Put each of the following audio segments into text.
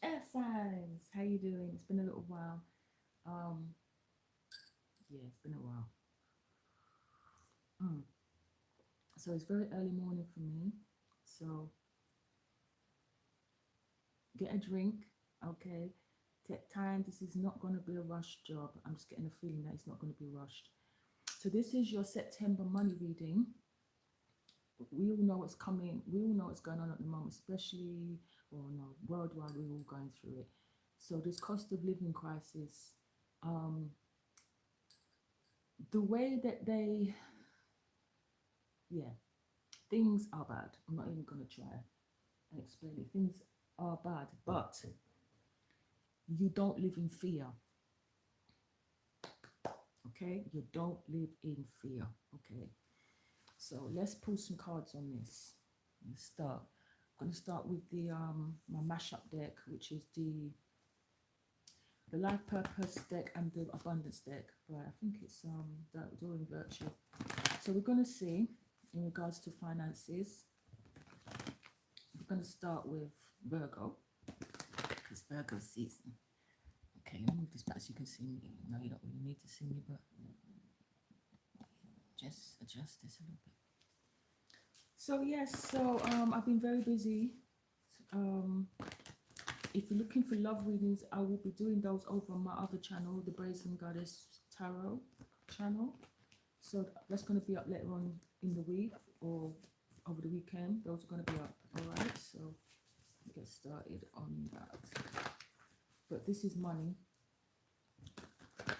Air signs, how you doing? It's been a little while. Um, yeah, it's been a while. Mm. So it's very early morning for me. So get a drink, okay? Take time. This is not going to be a rush job. I'm just getting a feeling that it's not going to be rushed. So this is your September money reading. We all know what's coming. We all know what's going on at the moment, especially, well, no, worldwide. We're all going through it. So this cost of living crisis. Um, the way that yeah, things are bad. I'm not even going to try and explain it. Things are bad, but you don't live in fear, okay? You don't live in fear, okay? So let's pull some cards on this. Let's start. I'm going to start with the my mashup deck, which is the life purpose deck and the abundance deck. Right, I think it's that during virtue. So we're going to see in regards to finances. We're going to start with Virgo, because Virgo season. Okay, let me move this back so you can see me. No, you don't really need to see me, but just adjust this a little bit. So yes, so I've been very busy. Um, if you're looking for love readings, I will be doing those over on my other channel, the Brazen Goddess Tarot channel. So that's going to be up later on in the week or over the weekend. Those are going to be up. All right, so get started on that. But this is money,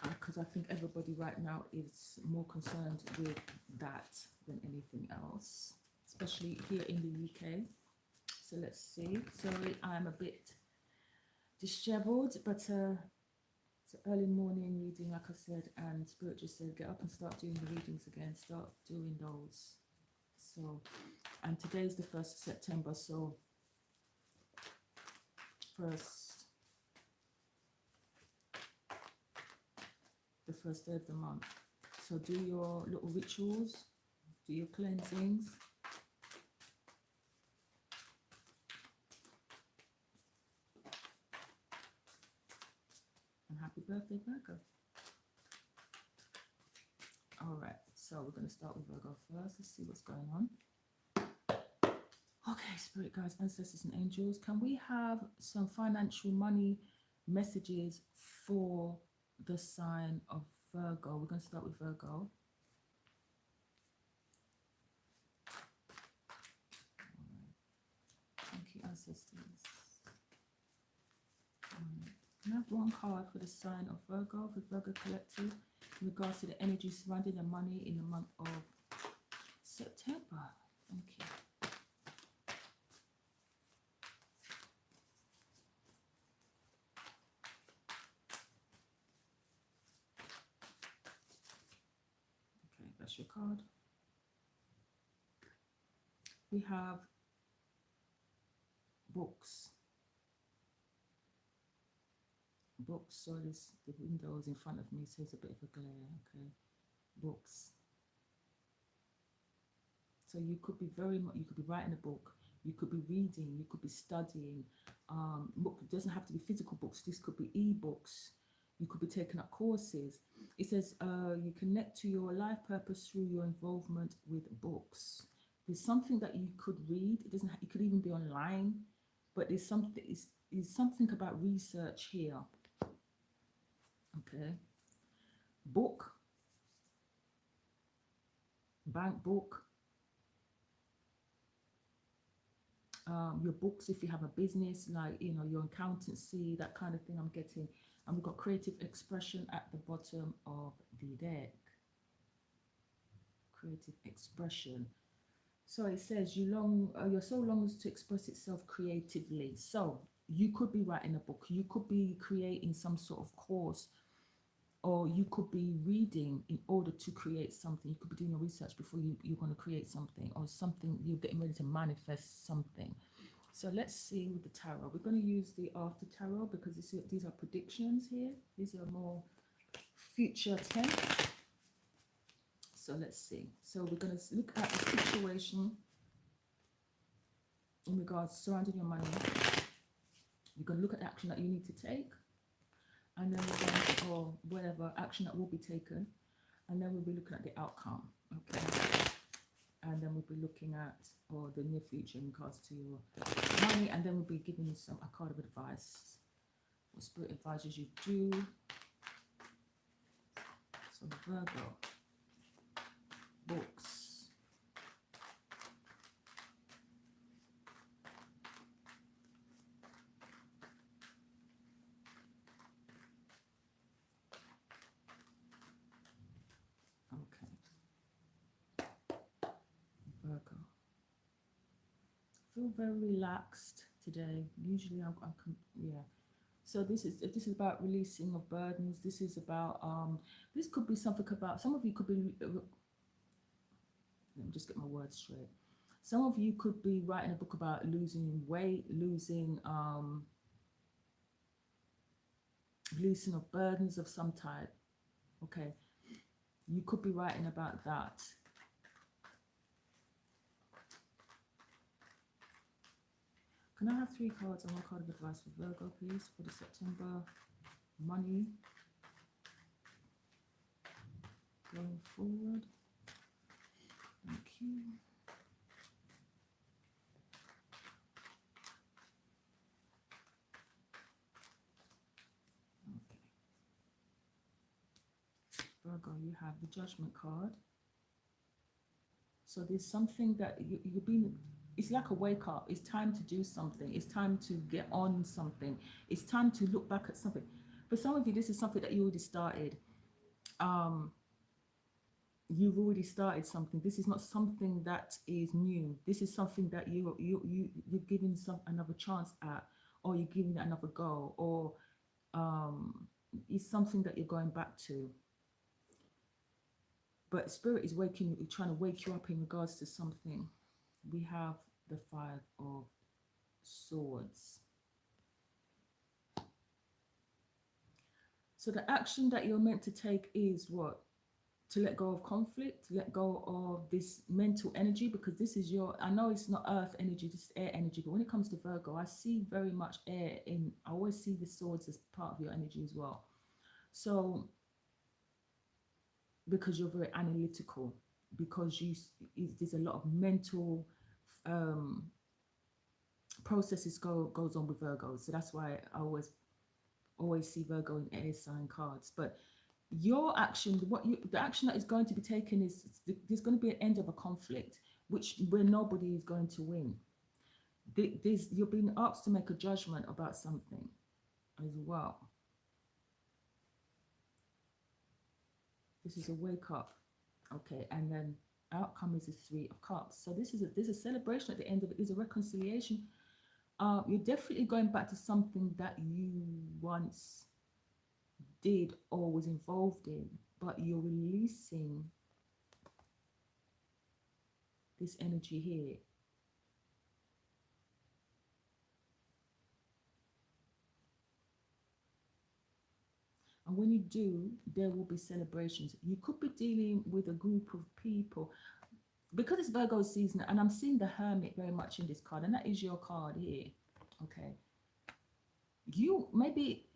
because I think everybody right now is more concerned with that than anything else, especially here in the UK. So let's see. Sorry, I'm a bit disheveled, but it's an early morning reading, like I said, and Spirit just said get up and start doing the readings again, start doing those. So, and today's the 1st of September, so the first day of the month. So do your little rituals, do your cleansings. And happy birthday, Virgo. All right, so we're going to start with Virgo first. Let's see what's going on. Okay, Spirit guides, ancestors and angels, can we have some financial money messages for the sign of Virgo? We're going to start with Virgo. Thank you, ancestors. Can I have one card for the sign of Virgo, for Virgo Collective, in regards to the energy surrounding the money in the month of September? Thank you. Okay, that's your card. We have books. So this, the windows in front of me, so it's a bit of a glare. Okay, books. So you could be you could be writing a book, you could be reading, you could be studying. Book, it doesn't have to be physical books. This could be e-books. You could be taking up courses. It says you connect to your life purpose through your involvement with books. There's something that you could read. It doesn't. It could even be online, but there's something. Is something about research here. Okay. Book. Bank book. Your books, if you have a business, like, you know, your accountancy, that kind of thing I'm getting. And we've got creative expression at the bottom of the deck. Creative expression. So it says your soul longs to express itself creatively. So you could be writing a book, you could be creating some sort of course, or you could be reading in order to create something. You could be doing your research before you're going to create something, or something, you're getting ready to manifest something. So let's see with the tarot. We're going to use the after tarot because these are predictions here. These are more future tense. So let's see. So we're going to look at the situation in regards surrounding your money, You're going to look at the action that you need to take, and then we're going to, or whatever action that will be taken, and then we'll be looking at the outcome, okay? And then we'll be looking at, or the near future in regards to your money, and then we'll be giving you a card of advice. What Spirit advises you to do. So Virgo, books. Okay. Virgo. Feel very relaxed today. Usually I'm yeah. So this is about releasing of burdens. This is about this could be something about, some of you could be let me just get my words straight. Some of you could be writing a book about losing weight, losing of burdens of some type. Okay. You could be writing about that. Can I have 3 cards and 1 card of advice for Virgo, please, for the September money going forward? Thank you. Okay. Virgo, you have the Judgment card. So there's something that you've been, it's like a wake up. It's time to do something. It's time to get on something. It's time to look back at something. For some of you, this is something that you already started. You've already started something. This is not something that is new. This is something that you're giving another chance at, or you're giving it another go, or it's something that you're going back to. But Spirit is trying to wake you up in regards to something. We have the 5 of Swords. So the action that you're meant to take is what? To let go of conflict, to let go of this mental energy, because this is your, I know it's not earth energy, this is air energy, but when it comes to Virgo, I see very much air in, I always see the swords as part of your energy as well. So, because you're very analytical, because there's a lot of mental processes goes on with Virgo. So that's why I always see Virgo in air sign cards. But your action, the action that is going to be taken is, there's going to be an end of a conflict, where nobody is going to win. You're being asked to make a judgment about something as well. This is a wake up, okay, and then outcome is the 3 of Cups. So there's a celebration at the end of it. There's a reconciliation. You're definitely going back to something that you once did or was involved in, but you're releasing this energy here. And when you do, there will be celebrations. You could be dealing with a group of people, because it's Virgo season, and I'm seeing the Hermit very much in this card, and that is your card here. Okay. Maybe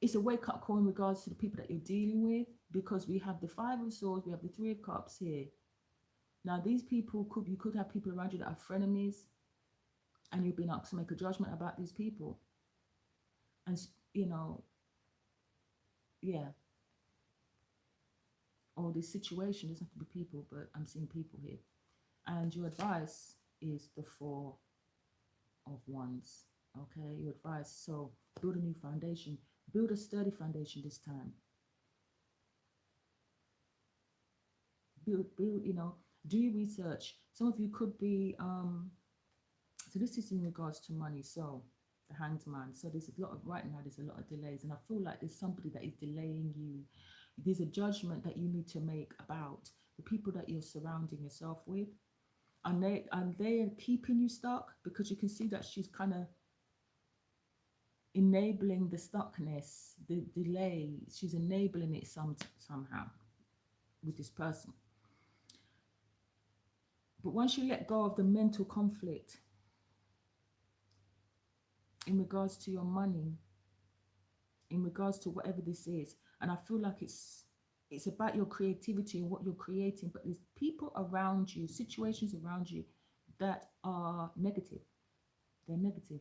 it's a wake-up call in regards to the people that you're dealing with, because we have the 5 of Swords, we have the 3 of Cups here. Now, these people you could have people around you that are frenemies, and you've been asked to make a judgment about these people. And, you know, yeah. Or this situation, doesn't have to be people, but I'm seeing people here. And your advice is the 4 of Wands. Okay, your advice. So build a new foundation. Build a sturdy foundation this time. Build, you know, do your research. Some of you could be, so this is in regards to money. So the Hanged Man. So there's a lot of, right now, there's a lot of delays. And I feel like there's somebody that is delaying you. There's a judgment that you need to make about the people that you're surrounding yourself with. And they're keeping you stuck, because you can see that she's kind of enabling the stuckness, the delay. She's enabling it somehow with this person. But once you let go of the mental conflict, in regards to your money, in regards to whatever this is. And I feel like it's about your creativity and what you're creating, but there's people around you, situations around you that are negative. They're negative.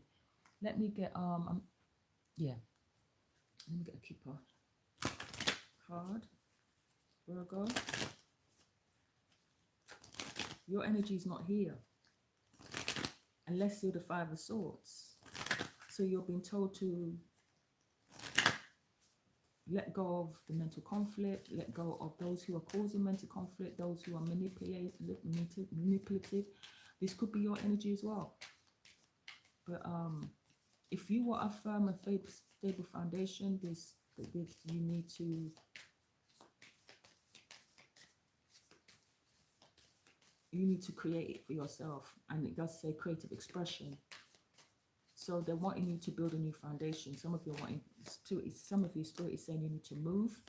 Let me get yeah. Let me get a keeper card. Virgo. Your energy is not here unless you're the Five of Swords. So you're being told to let go of the mental conflict, let go of those who are causing mental conflict, those who are manipulative. This could be your energy as well. But if you want a firm and stable foundation, you need to create it for yourself. And it does say creative expression. So they're wanting you to build a new foundation. Some of you Spirit is saying you need to move.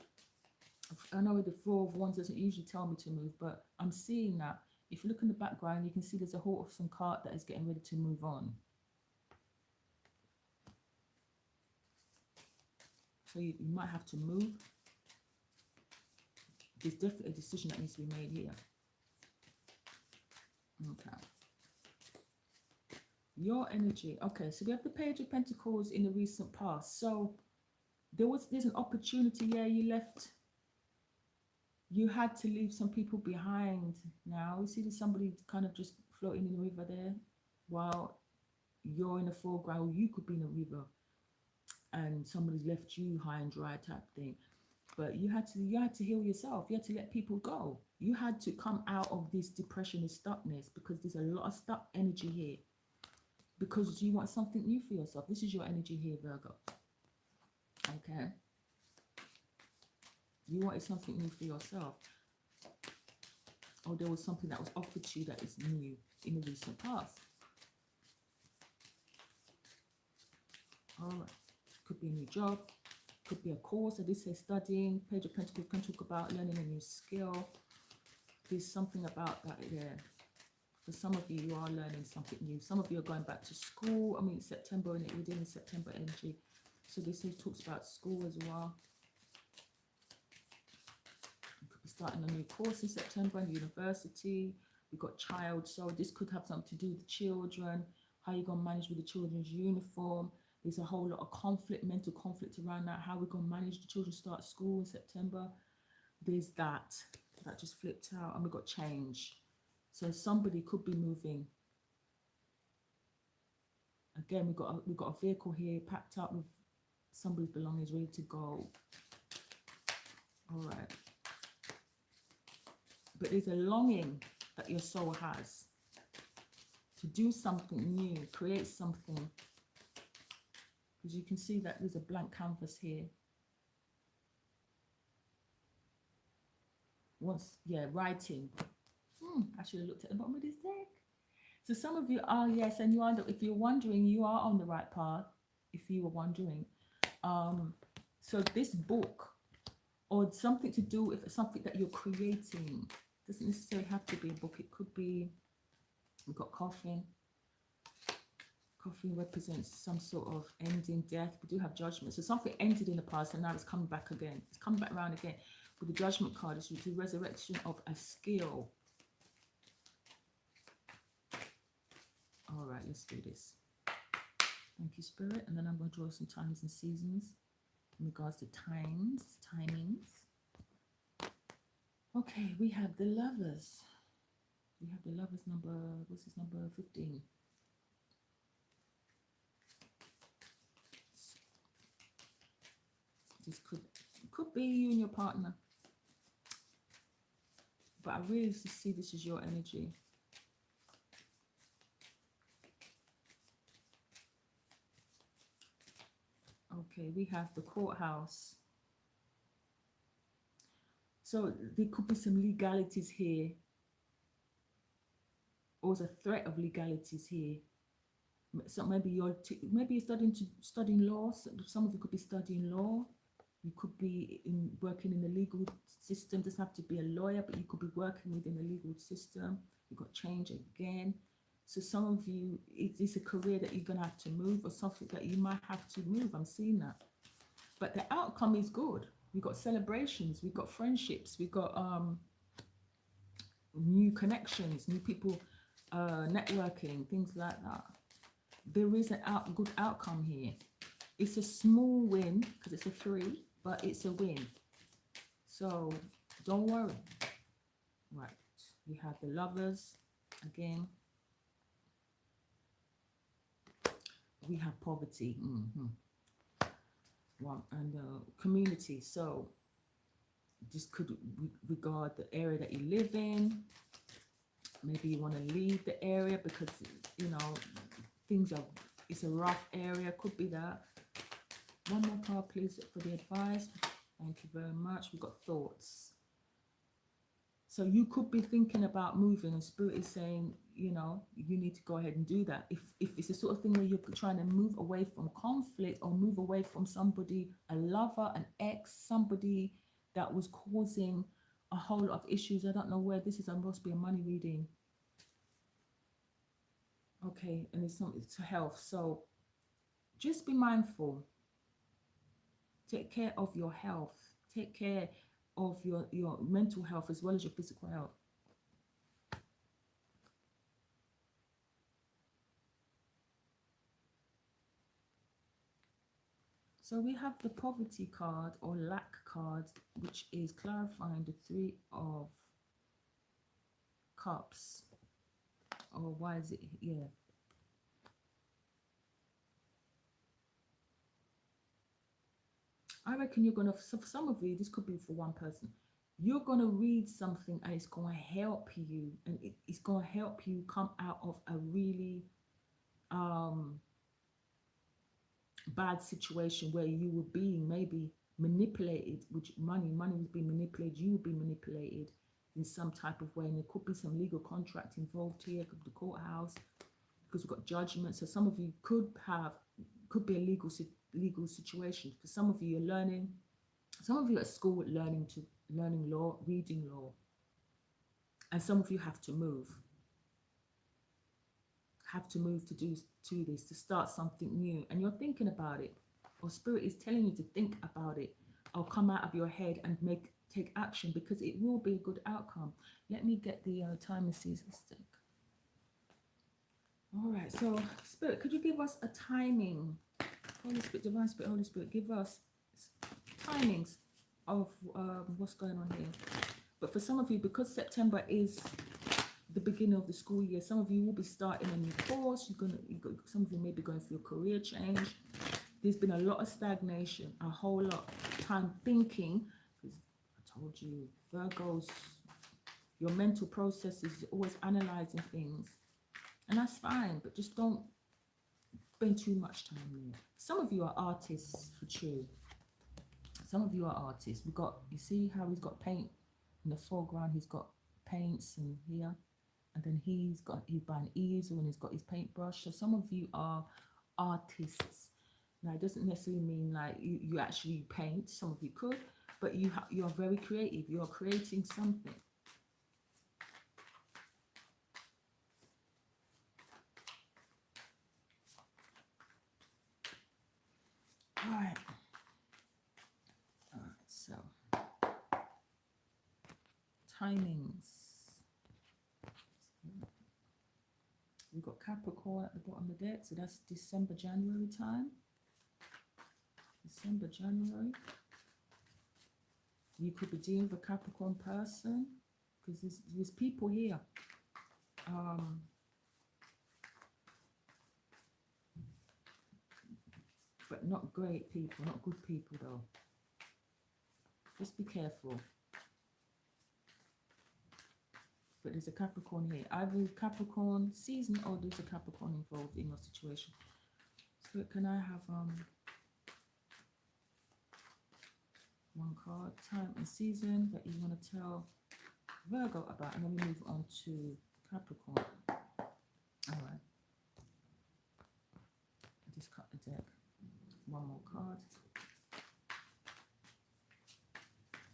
I know the Four of Wands doesn't usually tell me to move, but I'm seeing that. If you look in the background, you can see there's a horse and cart that is getting ready to move on. So you might have to move. There's definitely a decision that needs to be made here. Okay. Your energy. Okay, so we have the Page of Pentacles in the recent past. So there's an opportunity. Yeah, you left. You had to leave some people behind. Now you see there's somebody kind of just floating in the river there, while you're in the foreground. You could be in a river, and somebody's left you high and dry type thing. But you had to heal yourself. You had to let people go. You had to come out of this depression and stuckness, because there's a lot of stuck energy here. Because you want something new for yourself. This is your energy here, Virgo. Okay. You wanted something new for yourself. Or there was something that was offered to you that is new in the recent past. All right. Could be a new job. Could be a course. So this says studying. Page of Pentacles can talk about learning a new skill. There's something about that there. For some of you, you are learning something new. Some of you are going back to school. I mean, it's September, and we're doing September energy. So this talks about school as well. You could be starting a new course in September in university. We've got child. So this could have something to do with children. How you're going to manage with the children's uniform. There's a whole lot of conflict, mental conflict around that. How we're going to manage the children start school in September. There's that. That just flipped out. And we've got change. So somebody could be moving. Again, we've got a vehicle here packed up with somebody's belongings ready to go. All right. But there's a longing that your soul has to do something new, create something. Because you can see that there's a blank canvas here. Writing. I should have looked at the bottom of this deck. So some of you are, yes, and if you're wondering, you are on the right path, if you were wondering. So this book, or something to do with something that you're creating, doesn't necessarily have to be a book. It could be, we've got coffin. Coffin represents some sort of ending, death. We do have judgment. So something ended in the past and now it's coming back again. It's coming back around again. With the judgment card, it's the resurrection of a skill. All right, let's do this. Thank you, Spirit. And then I'm going to draw some times and seasons in regards to timings. Okay, we have the Lovers. We have the Lovers number, what's this number? 15. This could be you and your partner. But I really see this as your energy. Okay, we have the courthouse. So there could be some legalities here. Or there's a threat of legalities here. So maybe you're studying law. Some of you could be studying law. You could be working in the legal system. Doesn't have to be a lawyer, but you could be working within the legal system. You've got change again. So some of you, it's a career that you're going to have to move, or something that you might have to move. I'm seeing that. But the outcome is good. We've got celebrations, we've got friendships, we've got new connections, new people, networking, things like that. There is a good outcome here. It's a small win because it's a 3, but it's a win. So don't worry. Right, we have the Lovers again. We have poverty. One, and community. So this could regard the area that you live in. Maybe you want to leave the area because, you know, it's a rough area. Could be that. One more card, please, for the advice. Thank you very much. We've got thoughts. So you could be thinking about moving, and Spirit is saying, you know, you need to go ahead and do that. If it's the sort of thing where you're trying to move away from conflict, or move away from somebody, a lover, an ex, somebody that was causing a whole lot of issues. I don't know where this is. I'm supposed to be a money reading. Okay, and it's to health. So just be mindful. Take care of your health. Take care of your mental health as well as your physical health. So we have the poverty card, or lack card, which is clarifying the 3 of Cups. Or why is it? Yeah. I reckon you're going to, so for some of you, this could be for one person. You're going to read something and it's going to help you. And it's going to help you come out of a really bad situation where you were being maybe manipulated, which money was being manipulated, you would be manipulated in some type of way, and there could be some legal contract involved here, could be the courthouse, because we've got judgment. So some of you could be a legal situation. For some of you, you're learning, some of you at school learning law, reading law, and some of you have to move to do this, to start something new, and you're thinking about it, or Spirit is telling you to think about it, or come out of your head and take action, because it will be a good outcome. Let me get the time and season stick. All right, so Spirit, could you give us a timing? Holy Spirit, Divine Spirit, Holy Spirit, give us timings of what's going on here. But for some of you, because September is the beginning of the school year, some of you will be starting a new course. Some of you may be going through a career change. There's been a lot of stagnation, a whole lot of time thinking. Because I told you, Virgos, your mental process is always analyzing things, and that's fine. But just don't spend too much time there. Some of you are artists for true. Some of you are artists. You see how he's got paint in the foreground. He's got paints in here. And then he's buying easel and he's got his paintbrush. So some of you are artists. Now, it doesn't necessarily mean like you actually paint. Some of you could, but you are very creative. You are creating something. All right. So timings. We've got Capricorn at the bottom of the deck, so that's December, January time. December, January. You could be dealing with a Capricorn person, because there's people here. But not great people, not good people though. Just be careful. But there's a Capricorn here. Either Capricorn season or there's a Capricorn involved in your situation. So can I have one card, time and season that you want to tell Virgo about, and then we move on to Capricorn. All right. I just cut the deck. One more card.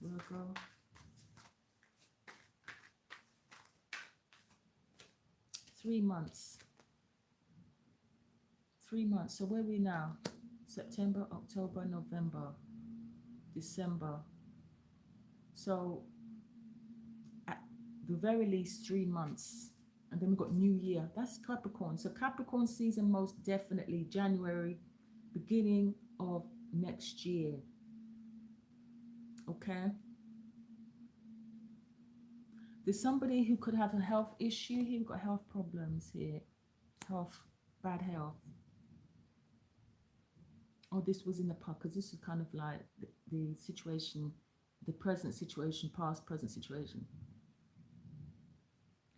Virgo. Three months. 3 months. So where are we now? September, October, November, December. So at the very least 3 months. And then we've got New Year. That's Capricorn. So Capricorn season most definitely January, beginning of next year. Okay. There's somebody who could have a health issue here. We've got health problems here. Health, bad health. Oh, this was in the past, because this is kind of like the situation, the present situation, past, present situation.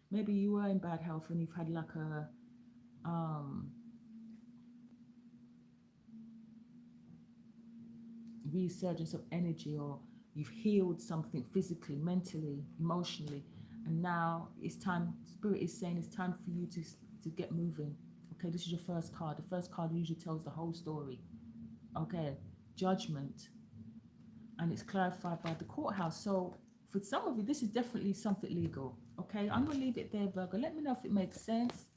Maybe you were in bad health and you've had like a resurgence of energy, or you've healed something physically, mentally, emotionally, and now it's time. Spirit is saying it's time for you to get moving. Okay, this is your first card. The first card usually tells the whole story. Okay, Judgment, and it's clarified by the courthouse. So for some of you, this is definitely something legal. Okay, I'm gonna leave it there, Virgo. Let me know if it makes sense.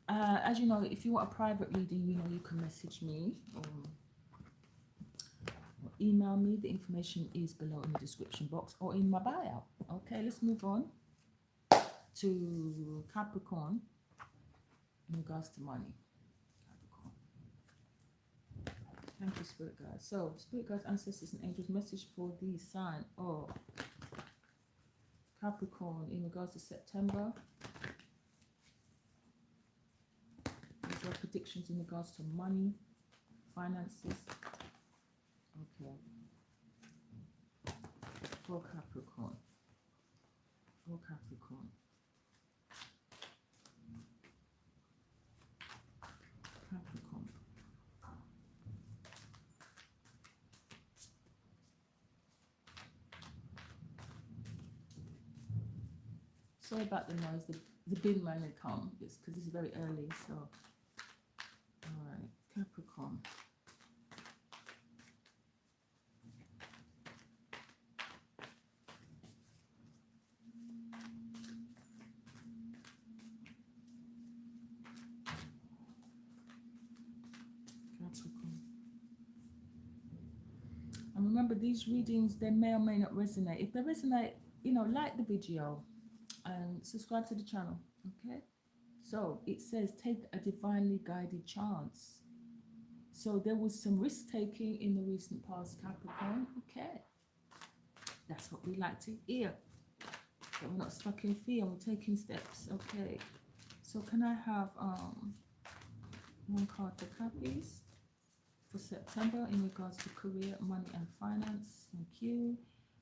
As you know, if you want a private reading, you know you can message me or email me. The information is below in the description box or in my bio. Okay, let's move on to Capricorn in regards to money. Capricorn. Thank you, Spirit Guides. So, Spirit Guides, Ancestors, and Angels, message for the sign of Capricorn in regards to September. These are predictions in regards to money, finances. Okay. For Capricorn. For Capricorn. Capricorn. Sorry about the noise. The bin man will come. It's because it's very early. So, all right, Capricorn. And remember, these readings, they may or may not resonate. If they resonate, you know, like the video and subscribe to the channel. Okay, so it says take a divinely guided chance. So there was some risk taking in the recent past, Capricorn. Okay, that's what we like to hear, that we're not stuck in fear, we're taking steps. Okay, so can I have one card for Cappies for September in regards to career, money, and finance? Thank you.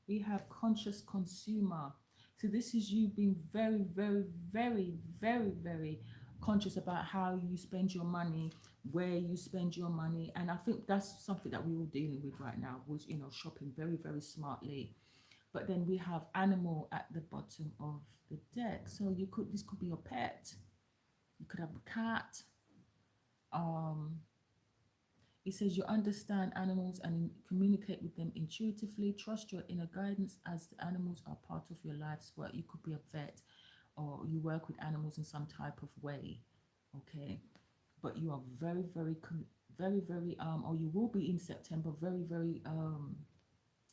We have conscious consumer. So this is you being very, very, very, very, very conscious about how you spend your money, where you spend your money. And I think that's something that we're all dealing with right now, which, you know, shopping very, very smartly. But then we have animal at the bottom of the deck. So this could be your pet. You could have a cat. It says you understand animals and communicate with them intuitively. Trust your inner guidance as the animals are part of your life's work. You could be a vet or you work with animals in some type of way. Okay, but you are very, very, or you will be in September, very, very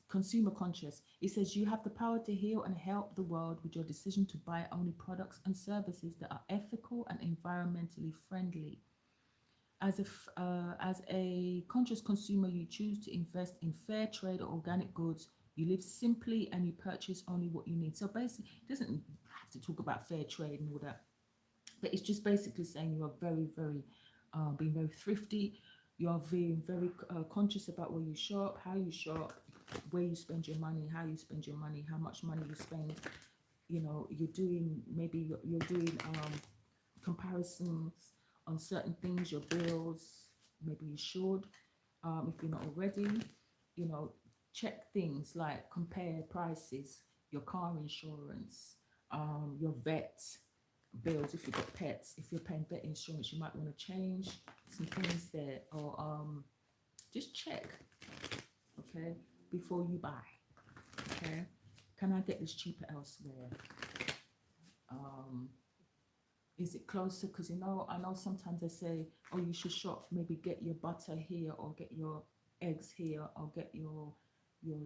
consumer conscious. It says you have the power to heal and help the world with your decision to buy only products and services that are ethical and environmentally friendly. As a conscious consumer, you choose to invest in fair trade or organic goods. You live simply and you purchase only what you need. So basically, it doesn't have to talk about fair trade and all that, but it's just basically saying you are very, very, being very thrifty. You are being very conscious about where you shop, how you shop, where you spend your money, how you spend your money, how much money you spend. You know, you're doing, maybe you're doing comparisons on certain things, your bills. Maybe you should, if you're not already, you know, check things like compare prices, your car insurance, your vet bills. If you've got pets, if you're paying vet insurance, you might want to change some things there, or just check, okay, before you buy. Okay, can I get this cheaper elsewhere? Is it closer? Because you know, I know sometimes they say, oh, you should shop, maybe get your butter here, or get your eggs here, or get your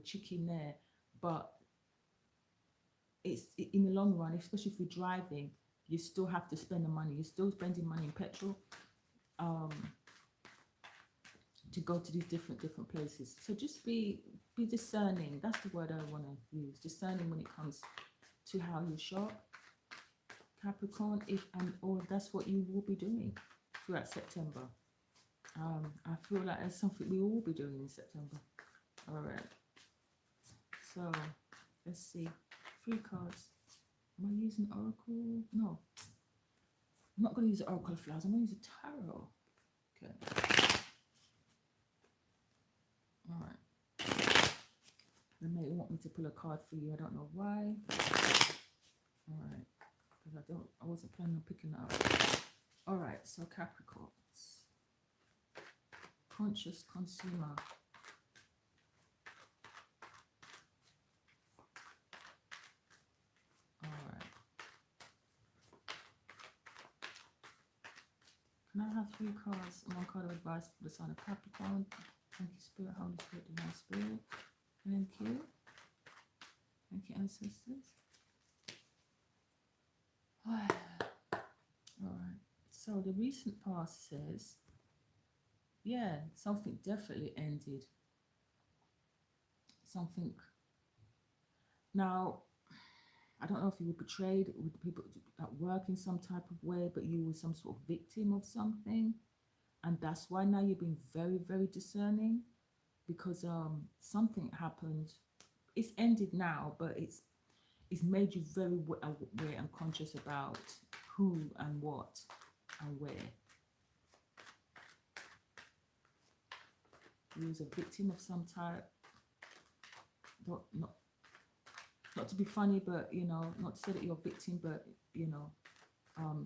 chicken there. But it's in the long run, especially if you're driving, you still have to spend the money. You're still spending money in petrol um, to go to these different places. So just be discerning. That's the word I want to use. Discerning when it comes to how you shop, Capricorn. If and or that's what you will be doing throughout September. I feel like that's something we will all be doing in September. All right. So let's see. 3 cards. Am I using Oracle? No. I'm not going to use the Oracle of Flowers. I'm going to use a Tarot. Okay. All right. They may want me to pull a card for you. I don't know why. All right. Because I wasn't planning on picking that up. All right. So Capricorns. Conscious consumer. All right. Can I have 3 cards and 1 card of advice for the sign of Capricorn? Thank you, Spirit, Holy Spirit, Divine Spirit. Thank you. Thank you, ancestors. All right. So the recent past says, yeah, something definitely ended. Something. Now, I don't know if you were betrayed with people at work in some type of way, but you were some sort of victim of something. And that's why now you're being very, very discerning, because something happened. It's ended now, but it's made you very aware and conscious about who and what and where. You was a victim of some type. Not to be funny, but you know, not to say that you're a victim, but you know,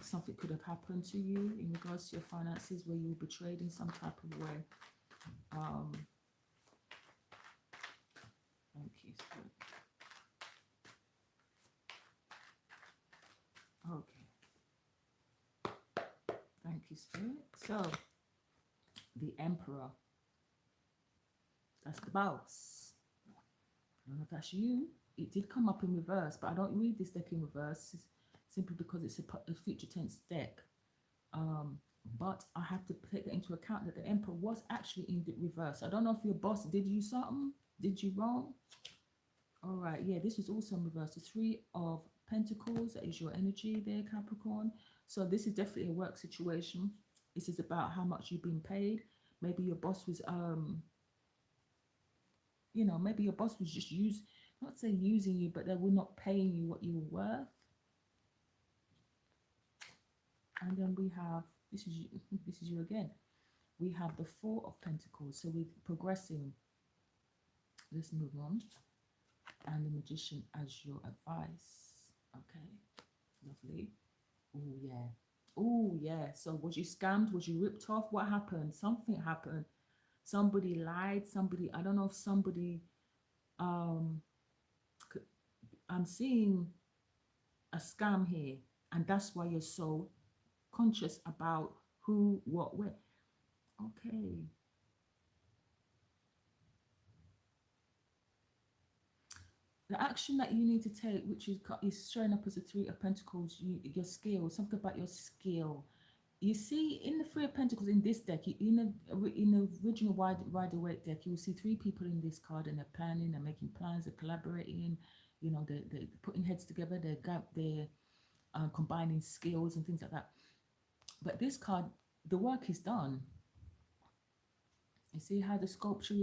something could have happened to you in regards to your finances where you were betrayed in some type of way. Thank you, Spirit. Okay. Thank you, Spirit. So, the Emperor. That's the boss. I don't know if that's you. It did come up in reverse, but I don't read this deck in reverse simply because it's a future tense deck. But I have to take that into account that the Emperor was actually in the reverse. I don't know if your boss did you something. Did you wrong? All right. Yeah, this was also in reverse. The 3 of Pentacles. That is your energy there, Capricorn. So this is definitely a work situation. This is about how much you've been paid. Maybe your boss was you know, maybe your boss was just not say using you, but they were not paying you what you were worth. And then we have, this is you again. We have the 4 of Pentacles. So we're progressing. Let's move on. And the Magician as your advice. Okay, lovely. Oh yeah. Oh yeah. So was you scammed? Was you ripped off? What happened? Something happened. Somebody lied. Somebody, I don't know if somebody I'm seeing a scam here, and that's why you're so conscious about who, what, where. Okay. The action that you need to take, which is showing up as a 3 of Pentacles, your skill, something about your skill. You see, in the 3 of Pentacles in this deck, in the original Rider-Waite deck, you will see 3 people in this card, and they're planning, they're making plans, they're collaborating, you know, they're putting heads together, they're combining skills and things like that. But this card, the work is done. You see how the sculpture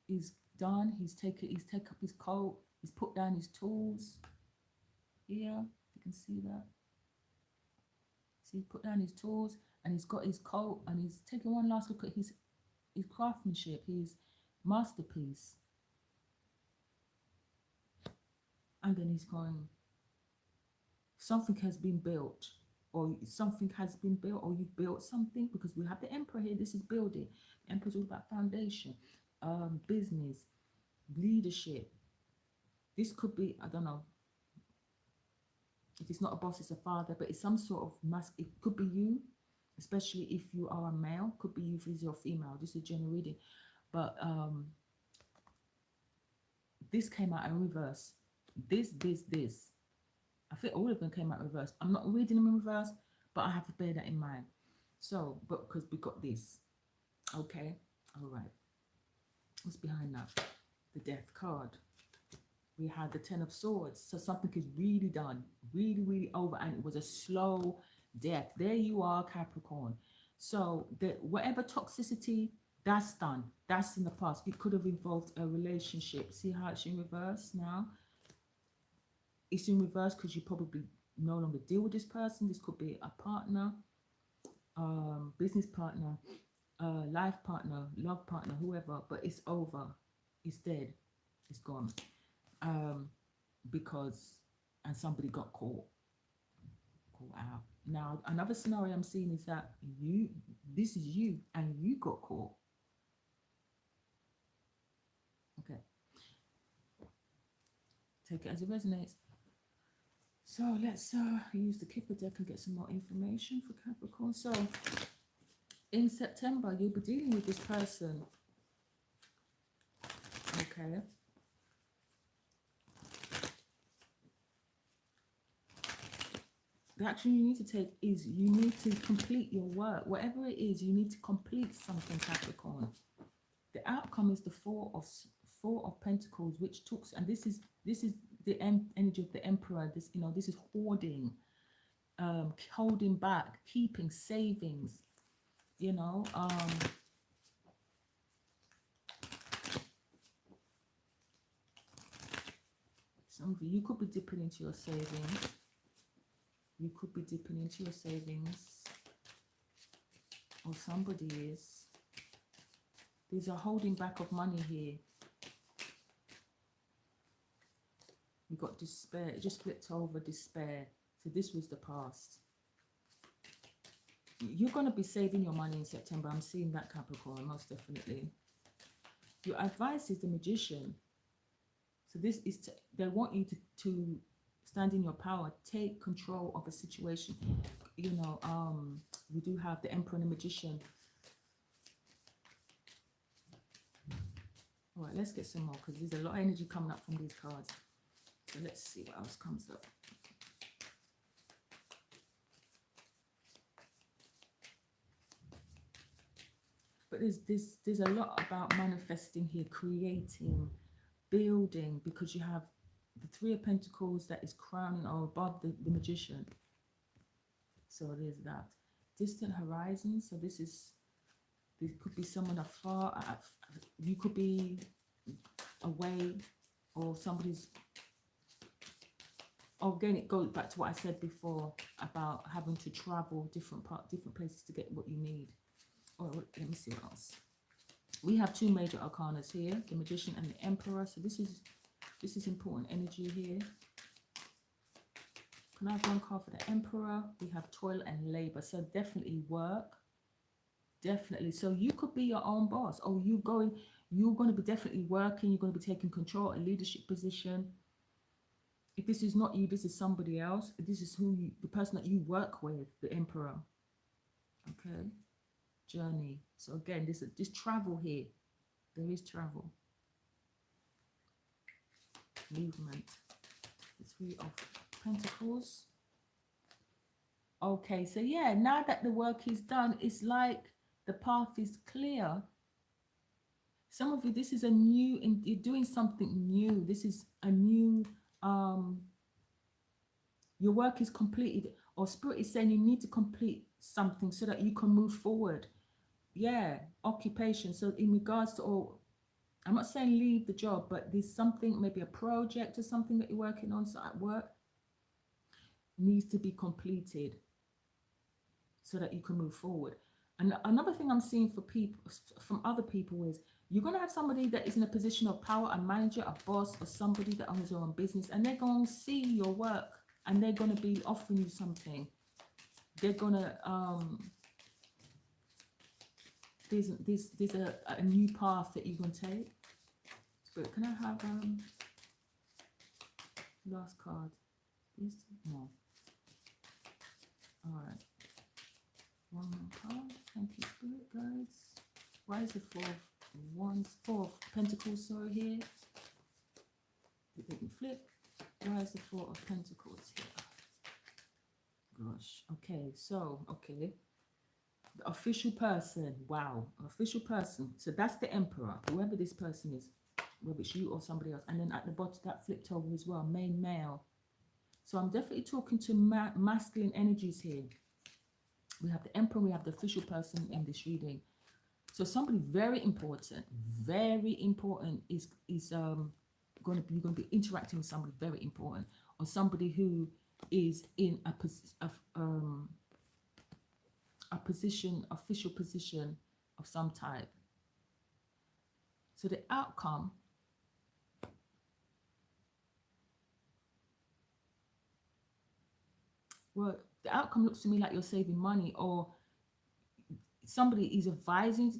is done. He's taken up his coat. He's put down his tools. Here, you can see that. See, he put down his tools, and he's got his coat, and he's taking one last look at his craftsmanship, his masterpiece. And then he's going, something has been built, or something has been built, or you built something, because we have the Emperor here. This is building. The Emperor's all about foundation, business, leadership. This could be, I don't know, If it's not a boss, it's a father, but it's some sort of it could be you, especially if you are a male, could be you if you're female. This is general reading. But this came out in reverse. This. I think all of them came out in reverse. I'm not reading them in reverse, but I have to bear that in mind. So, but because we got this. Okay. All right. What's behind that? The Death card. We had the Ten of Swords. So something is really done. Really, really over. And it was a slow death. There you are, Capricorn. So whatever toxicity, that's done. That's in the past. It could have involved a relationship. See how it's in reverse now? It's in reverse because you probably no longer deal with this person. This could be a partner, business partner, life partner, love partner, whoever. But it's over. It's dead. It's gone. Because somebody got caught out. Now another scenario I'm seeing is that this is you and you got caught. Okay, take it as it resonates. So let's use the Kipper deck and get some more information for Capricorn. So in September you'll be dealing with this person. Okay. The action you need to take is you need to complete your work. Whatever it is, you need to complete something, Capricorn. The outcome is the Four of Pentacles, which talks, and this is the energy of the Emperor. This, this is hoarding, holding back, keeping, savings. Some of you could be dipping into your savings. You could be dipping into your savings, or somebody is. There's a holding back of money here. We got despair. It just flipped over, despair. So this was the past. You're going to be saving your money in September. I'm seeing that, Capricorn, most definitely. Your advice is the Magician. So this is, they want you to stand in your power, take control of a situation. We do have the Emperor and the Magician. All right, let's get some more because there's a lot of energy coming up from these cards. So let's see what else comes up. But there's a lot about manifesting here, creating, building, because you have the Three of Pentacles that is crowning or above the Magician. So there's that. Distant horizon. So this could be someone afar. You could be away, or somebody's. Again, it goes back to what I said before about having to travel different places to get what you need. Oh, let me see what else. We have two major arcanas here, the Magician and the Emperor. So this is important energy here. Can I have one card for the Emperor? We have toil and labor. So definitely work. Definitely. So you could be your own boss. Or you're going to be definitely working. You're going to be taking control, a leadership position. If this is not you, this is somebody else. This is the person that you work with, the Emperor. Okay. Journey. So again, this travel here. There is travel. Movement. The Three of Pentacles. Okay, so yeah, now that the work is done, it's like the path is clear. Some of you, this is you're doing something new. This is a new, your work is completed, or Spirit is saying you need to complete something so that you can move forward. Yeah, occupation. So in regards to I'm not saying leave the job, but there's something, maybe a project or something that you're working on, so at work, needs to be completed so that you can move forward. And another thing I'm seeing from other people is you're going to have somebody that is in a position of power, a manager, a boss, or somebody that owns their own business, and they're going to see your work and they're going to be offering you something. They're going to there's a new path that you can take. But can I have last card? No. All right. One more card. Thank you, Spirit Guides. Why is the Four of Pentacles, sorry, here? It didn't flip. Why is the Four of Pentacles here? Gosh. Okay, so, okay. The official person. Wow. Official person. So that's the Emperor, whoever this person is, whether it's you or somebody else. And then at the bottom, that flipped over as well, main male. So I'm definitely talking to masculine energies here. We have the Emperor, we have the official person in this reading. So somebody very important is going to be interacting with somebody very important, or somebody who is in a position, official position of some type. So the outcome, well, the outcome looks to me like you're saving money, or somebody is advising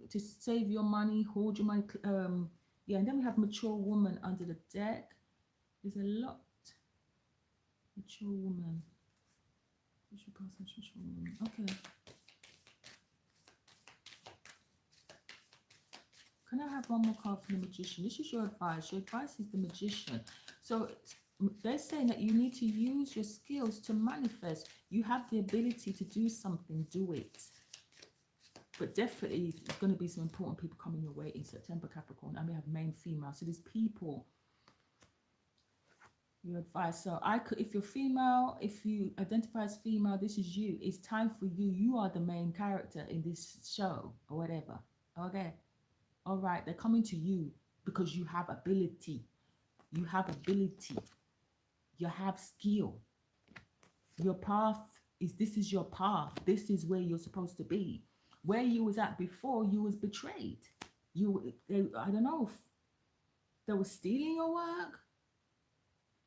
to save your money, hold your money. Yeah, and then we have mature woman under the deck. There's a lot. Mature woman. Okay. Can I have one more card for the Magician? This is your advice. Your advice is the Magician. So they're saying that you need to use your skills to manifest. You have the ability to do something, do it. But definitely, there's going to be some important people coming your way in September, Capricorn. And we have male, female. So there's people. Your advice. So if you're female, if you identify as female, this is you. It's time for you. You are the main character in this show or whatever. Okay. All right. They're coming to you because you have ability. You have ability. You have skill. Your path this is your path. This is where you're supposed to be. Where you was at before, you was betrayed. I don't know if they were stealing your work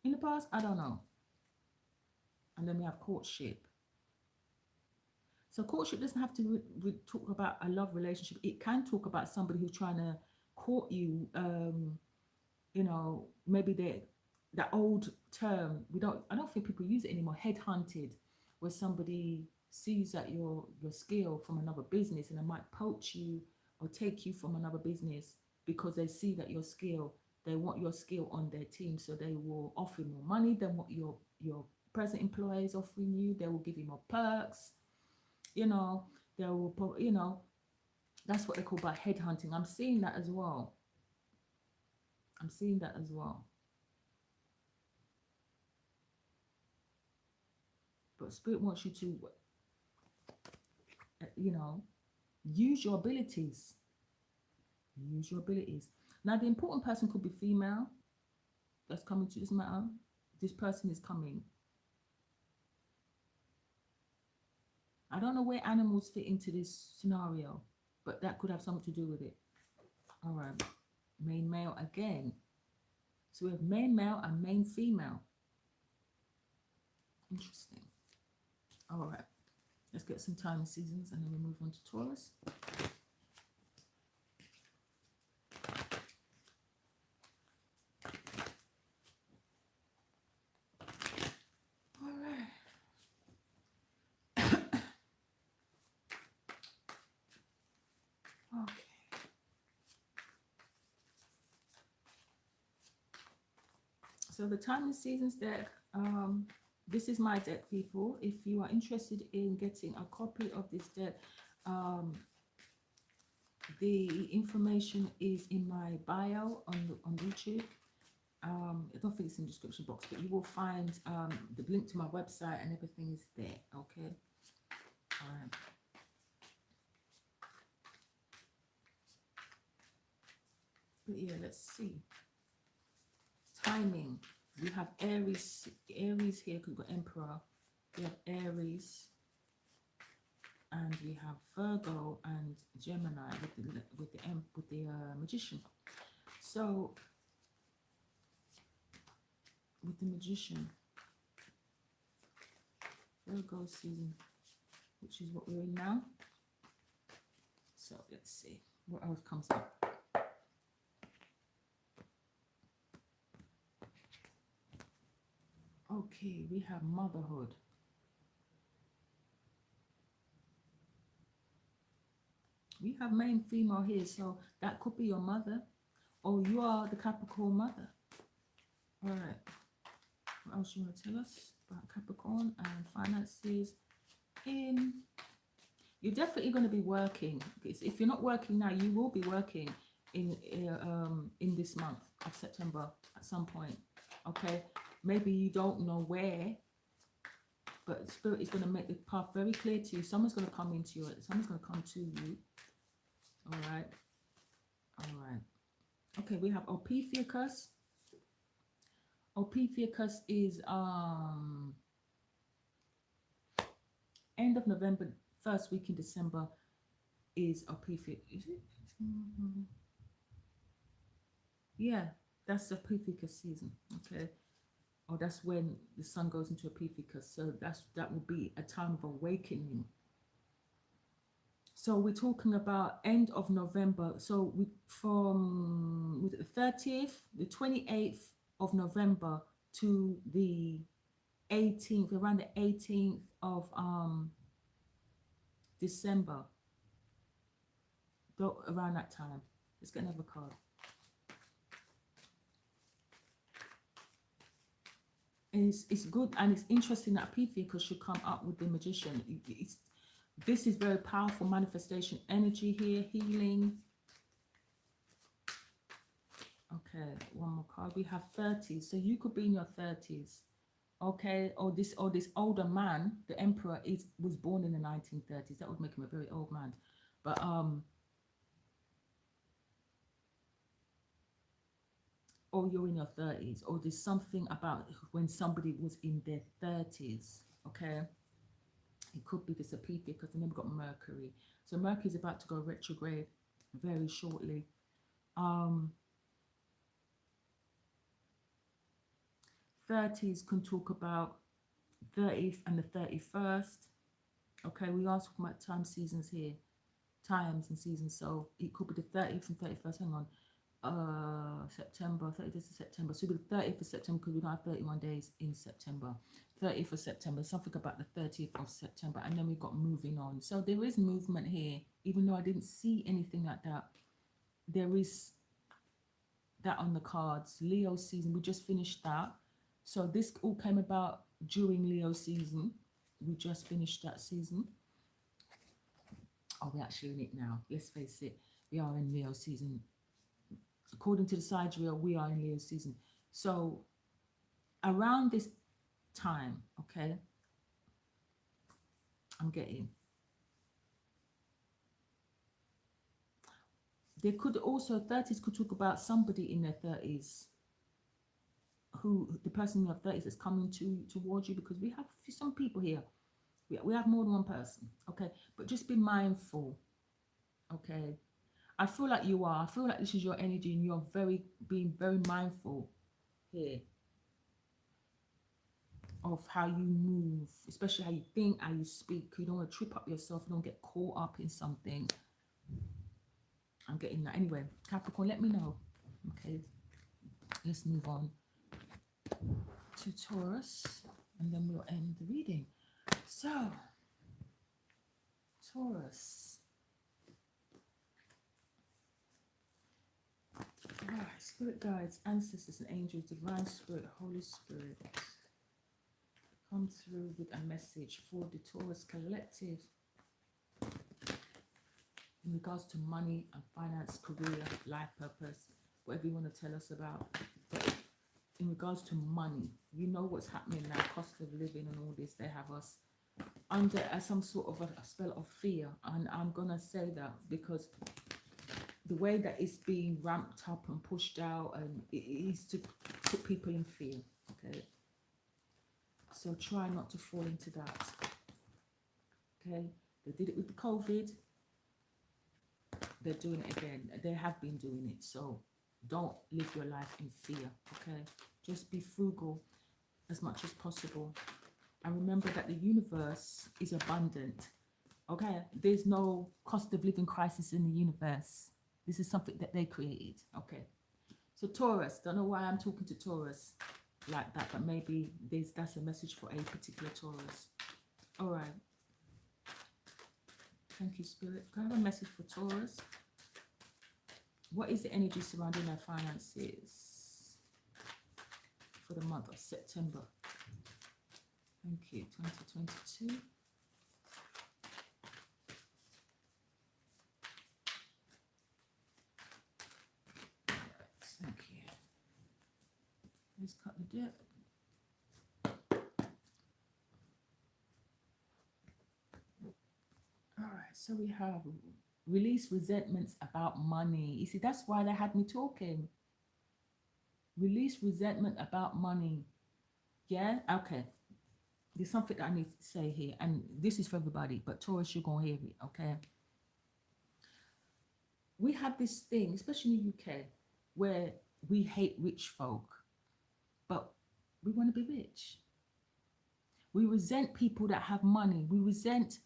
in the past. I don't know. And then we have courtship. So courtship doesn't have to talk about a love relationship. It can talk about somebody who's trying to court you. You know, maybe that old term, I don't think people use it anymore, headhunted, where somebody sees that your skill from another business and they might poach you or take you from another business because they see that they want your skill on their team, so they will offer more money than what your present employer is offering you. They will give you more perks, you know, they will, you know, that's what they call by headhunting. I'm seeing that as well. But Spirit wants you to, you know, use your abilities. Now, the important person could be female. That's coming to, doesn't matter. This person is coming. I don't know where animals fit into this scenario, but that could have something to do with it. All right. Main male again. So we have main male and main female. Interesting. All right. Let's get some time and seasons and then we'll move on to Taurus. All right. Okay. So the time and seasons deck, this is my deck, people. If you are interested in getting a copy of this deck, the information is in my bio on YouTube. I don't think it's in the description box, but you will find the link to my website and everything is there. Okay. All right. But yeah, let's see. Timing. We have Aries here. We've got Emperor. We have Aries, and we have Virgo and Gemini with the Magician. So with the Magician, Virgo season, which is what we're in now. So let's see what else comes up. Okay, we have motherhood. We have male and female here, so that could be your mother, or you are the Capricorn mother. All right. What else you want to tell us about Capricorn and finances? You're definitely going to be working. If you're not working now, you will be working in this month of September at some point. Okay, maybe you don't know where, but Spirit is going to make the path very clear to you. Someone's going to come into you. Someone's going to come to you. All right. Okay, we have Ophiuchus. Ophiuchus is end of November, first week in December is Ophiuchus. Is it? Yeah, that's the Ophiuchus season. Okay. Or that's when the sun goes into Ophiuchus. So that will be a time of awakening. So we're talking about end of November. So from the 30th, the 28th of November to the 18th, around the 18th of December. Go around that time. Let's get another card. And it's good and it's interesting that Ophiuchus should come up with the Magician. This is very powerful manifestation energy here, healing. Okay, one more card. We have 30s. So you could be in your 30s. Okay, or this older man, the emperor was born in the 1930s. That would make him a very old man. But or you're in your 30s, or there's something about when somebody was in their 30s. Okay, it could be this Ophiuchus because then we've got Mercury. So Mercury is about to go retrograde very shortly. 30s can talk about 30th and the 31st. Okay, we are talking about time seasons here, times and seasons. So it could be the 30th and 31st. Hang on, September, 30th of September. So it'll be the 30th of September because we don't have 31 days in September. 30th of September, something about the 30th of September, and then we got moving on. So there is movement here, even though I didn't see anything like that. There is that on the cards. Leo season, we just finished that. So this all came about during Leo season. We just finished that season. Oh, we're actually in it now. Let's face it, we are in Leo season. According to the sidereal, we are in Leo season. So around this time, okay, I'm getting. There could also, 30s could talk about somebody in their 30s. Who the person in your 30s is coming towards you, because we have some people here. We have more than one person, okay? But just be mindful, okay? I feel like you are. I feel like this is your energy and you're being very mindful here of how you move, especially how you think, how you speak. You don't want to trip up yourself. You don't get caught up in something. I'm getting that. Anyway, Capricorn, let me know. Okay, let's move on to Taurus and then we'll end the reading. So, Taurus. All right, spirit guides, ancestors and angels, divine spirit, Holy Spirit, come through with a message for the Taurus collective in regards to money and finance, career, life purpose, whatever you want to tell us about. But in regards to money, you know what's happening now, cost of living and all this, they have us under some sort of a spell of fear. And I'm going to say that because the way that it's being ramped up and pushed out, and it is to put people in fear, okay? So try not to fall into that, okay? They did it with the COVID. They're doing it again. They have been doing it. So don't live your life in fear, okay? Just be frugal as much as possible. And remember that the universe is abundant, okay? There's no cost of living crisis in the universe. This is something that they created, okay? So Taurus, don't know why I'm talking to Taurus like that, but maybe that's a message for a particular Taurus. All right. Thank you, Spirit. Can I have a message for Taurus? What is the energy surrounding their finances for the month of September? Thank you. 2022. Thank you. Let's cut the deck. All right, so we have release resentments about money. You see, that's why they had me talking. Release resentment about money. Yeah, okay. There's something that I need to say here, and this is for everybody, but Taurus, you're gonna hear it, okay? We have this thing, especially in the UK, where we hate rich folk, but we want to be rich. We resent people that have money. We resent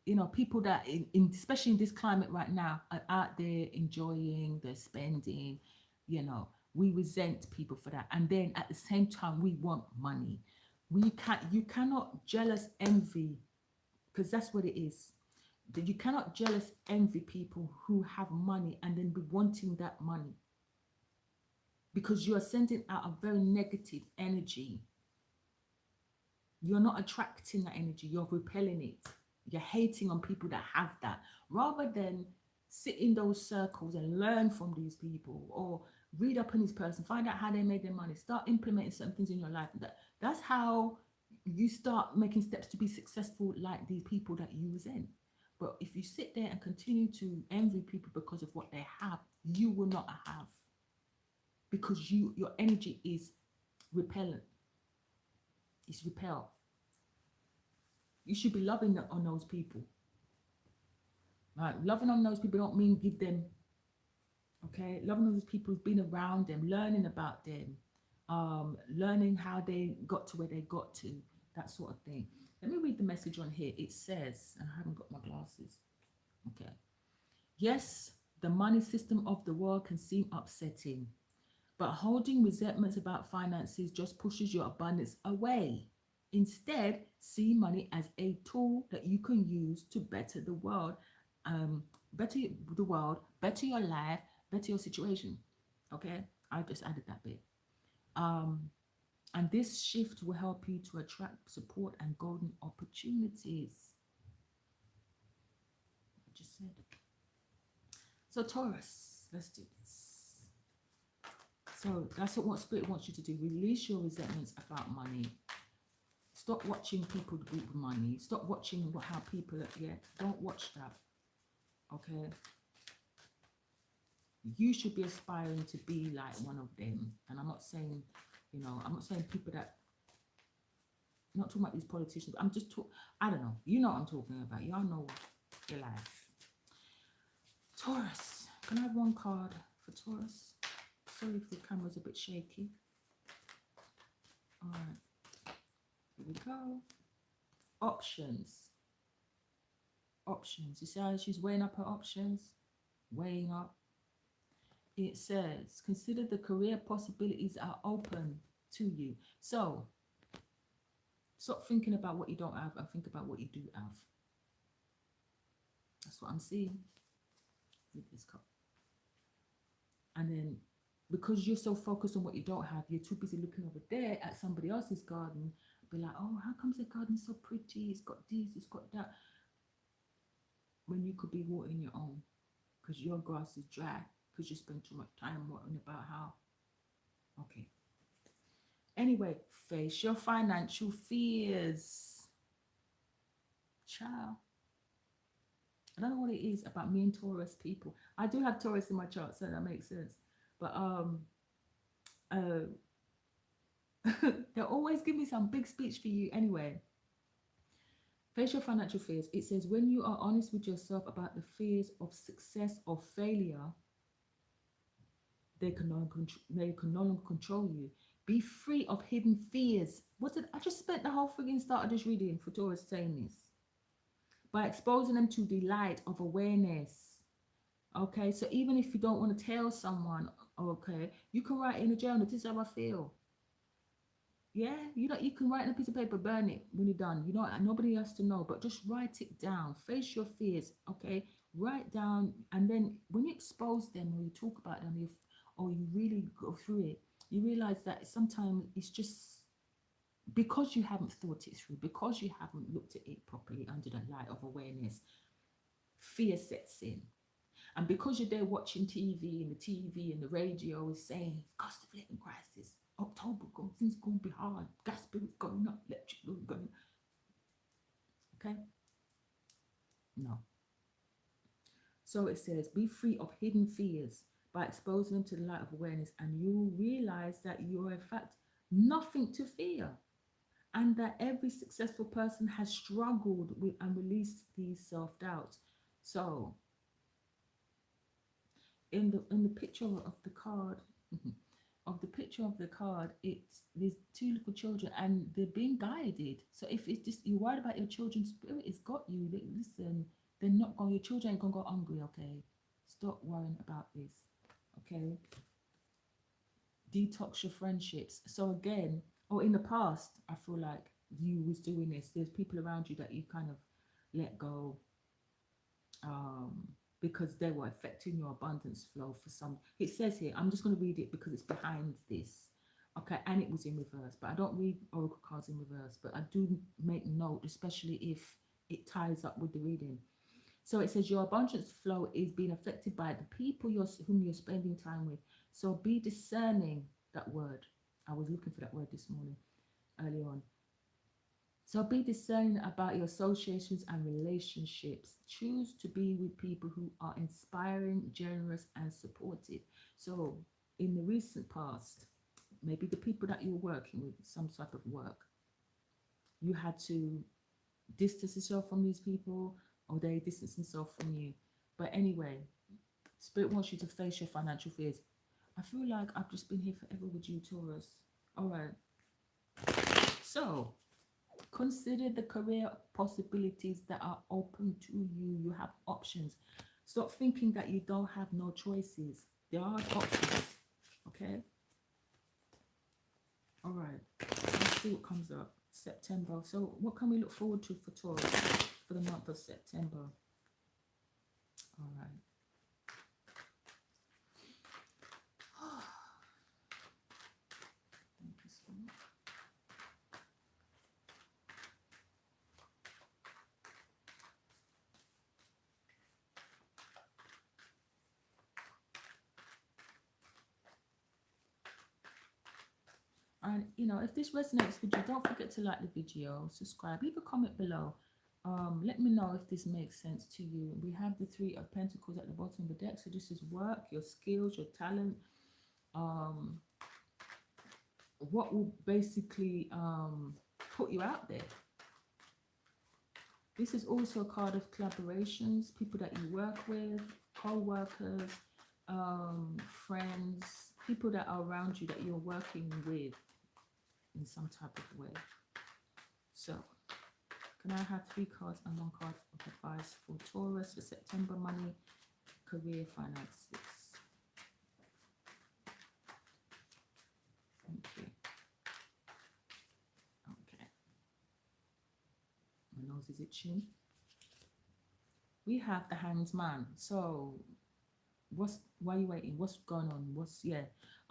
you know, people that especially in this climate right now are out there enjoying, they're spending, you know, we resent people for that. And then at the same time, we want money. You cannot jealous envy, because that's what it is. That you cannot jealous envy people who have money and then be wanting that money, because you are sending out a very negative energy. You're not attracting that energy, you're repelling it. You're hating on people that have that, rather than sit in those circles and learn from these people, or read up on this person, find out how they made their money, start implementing certain things in your life. That's how you start making steps to be successful, like these people that you resent. But if you sit there and continue to envy people because of what they have, you will not have, because your energy is repellent. It's repel. You should be loving on those people. Right? Loving on those people don't mean give them, okay? Loving on those people has been around them, learning about them, learning how they got to where they got to, that sort of thing. Let me read the message on here. It says, and I haven't got my glasses. Okay. Yes, the money system of the world can seem upsetting, but holding resentments about finances just pushes your abundance away. Instead, see money as a tool that you can use to better the world, better your life, better your situation. Okay, I just added that bit. And this shift will help you to attract support and golden opportunities. I just said. So Taurus, let's do this. So that's what Spirit wants you to do. Release your resentments about money. Stop watching people with money. Stop watching how people are. Yeah, don't watch that. Okay. You should be aspiring to be like one of them. And I'm not saying, you know, I'm not saying people that. I'm not talking about these politicians. I'm just talking. I don't know. You know what I'm talking about. Y'all know your life. Taurus. Can I have one card for Taurus? Sorry if the camera's a bit shaky. All right. Here we go. Options. Options. You see how she's weighing up her options? Weighing up. It says, consider the career possibilities are open to you. So, stop thinking about what you don't have and think about what you do have. That's what I'm seeing with this cup. And then, because you're so focused on what you don't have, you're too busy looking over there at somebody else's garden. Be like, oh, how comes their garden's so pretty? It's got this, it's got that. When you could be watering your own, because your grass is dry, because you spend too much time worrying about how. Okay. Anyway, face your financial fears. Ciao. I don't know what it is about me and Taurus people. I do have Taurus in my chart, so that makes sense. But they'll always give me some big speech for you anyway. Face your financial fears. It says, when you are honest with yourself about the fears of success or failure, they can no longer control you. Be free of hidden fears. I just spent the whole frigging start of this reading for Taurus saying this. By exposing them to the light of awareness. Okay, so even if you don't want to tell someone, okay, you can write in a journal, this is how I feel. Yeah, you can write on a piece of paper, burn it when you're done. You know, nobody has to know, but just write it down. Face your fears, okay? Write down, and then when you expose them or you talk about them, if or you really go through it, you realize that sometimes it's just because you haven't thought it through, because you haven't looked at it properly under the light of awareness, fear sets in. And because you're there watching TV and the TV and the radio is saying cost of living crisis, October things going to be hard, gas bills going up, electric bills going up. Okay? No. So it says, be free of hidden fears by exposing them to the light of awareness, and you'll realize that you're in fact nothing to fear, and that every successful person has struggled with and released these self-doubts. So in the picture of the card, of the picture of the card, it's these two little children and they're being guided. So if it's just you're worried about your children's spirit, it's got you. Listen, they're not going, your children ain't gonna go hungry, okay? Stop worrying about this. Okay. Detox your friendships. So again, or in the past, I feel like you was doing this. There's people around you that you kind of let go, because they were affecting your abundance flow for some. It says here, I'm just going to read it because it's behind this. Okay, and it was in reverse, but I don't read oracle cards in reverse, but I do make note, especially if it ties up with the reading. So it says your abundance flow is being affected by the people whom you're spending time with. So be discerning. That word, I was looking for that word this morning, earlier on. So be discerning about your associations and relationships. Choose to be with people who are inspiring, generous, and supportive. So in the recent past, maybe the people that you're working with, some type of work, you had to distance yourself from these people, or they distance themselves from you. But anyway, Spirit wants you to face your financial fears. I feel like I've just been here forever with you, Taurus. All right. So consider the career possibilities that are open to you. You have options. Stop thinking that you don't have no choices. There are options. Okay. All right. Let's see what comes up. September. So what can we look forward to for Taurus for the month of September? All right. Thank you so much. And if this resonates with you, don't forget to like the video, subscribe, leave a comment below. Let me know if this makes sense to you. We have the Three of Pentacles at the bottom of the deck. So this is work, your skills, your talent. What will basically put you out there. This is also a card of collaborations, people that you work with, co-workers, friends, people that are around you that you're working with in some type of way. So can I have 3 cards and 1 card of advice for Taurus for September money, career, finances? Thank you. Okay. My nose is itching. We have the Hanged Man. So why are you waiting? What's going on?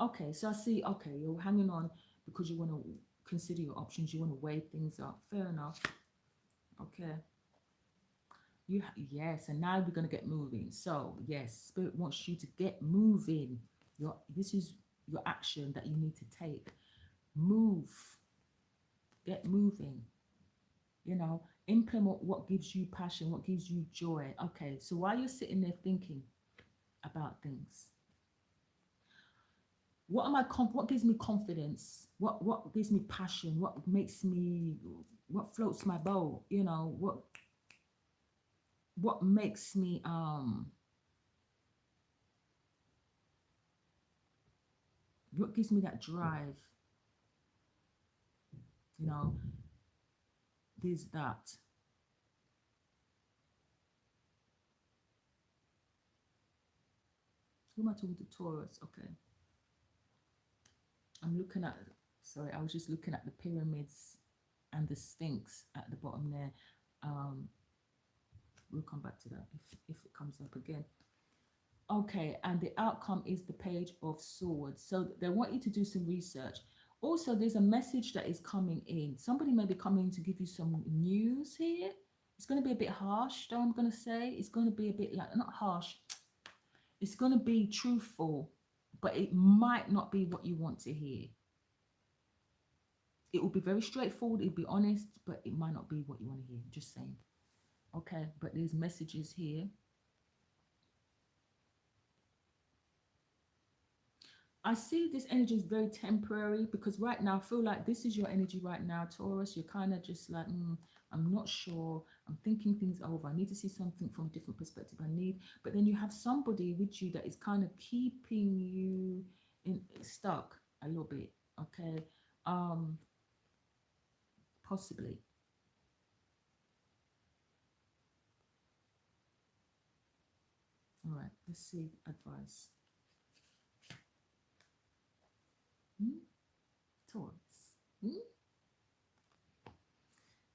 Okay, so I see, okay, you're hanging on because you want to consider your options, you want to weigh things up. Fair enough. Okay. Yes, and now we're going to get moving. So yes, Spirit wants you to get moving. This is your action that you need to take. Move. Get moving. Implement what gives you passion, what gives you joy. Okay, so while you're sitting there thinking about things, what gives me confidence, what gives me passion, what floats my boat, what makes me what gives me that drive, there's that. Who am I talking to? Taurus. Okay, I'm looking at Sorry, I was just looking at the pyramids and the Sphinx at the bottom there. We'll come back to that if it comes up again. Okay, and the outcome is the Page of Swords. So they want you to do some research. Also, there's a message that is coming in. Somebody may be coming to give you some news here. It's going to be a bit harsh, though, I'm going to say. It's going to be a bit like, not harsh. It's going to be truthful, but it might not be what you want to hear. It will be very straightforward. It'll be honest, but it might not be what you want to hear. Just saying. Okay, but there's messages here. I see this energy is very temporary, because right now I feel like this is your energy right now, Taurus. You're kind of just like, I'm not sure. I'm thinking things over. I need to see something from a different perspective. But then you have somebody with you that is kind of keeping you stuck a little bit. Okay. Possibly. All right. Let's see advice. Taurus.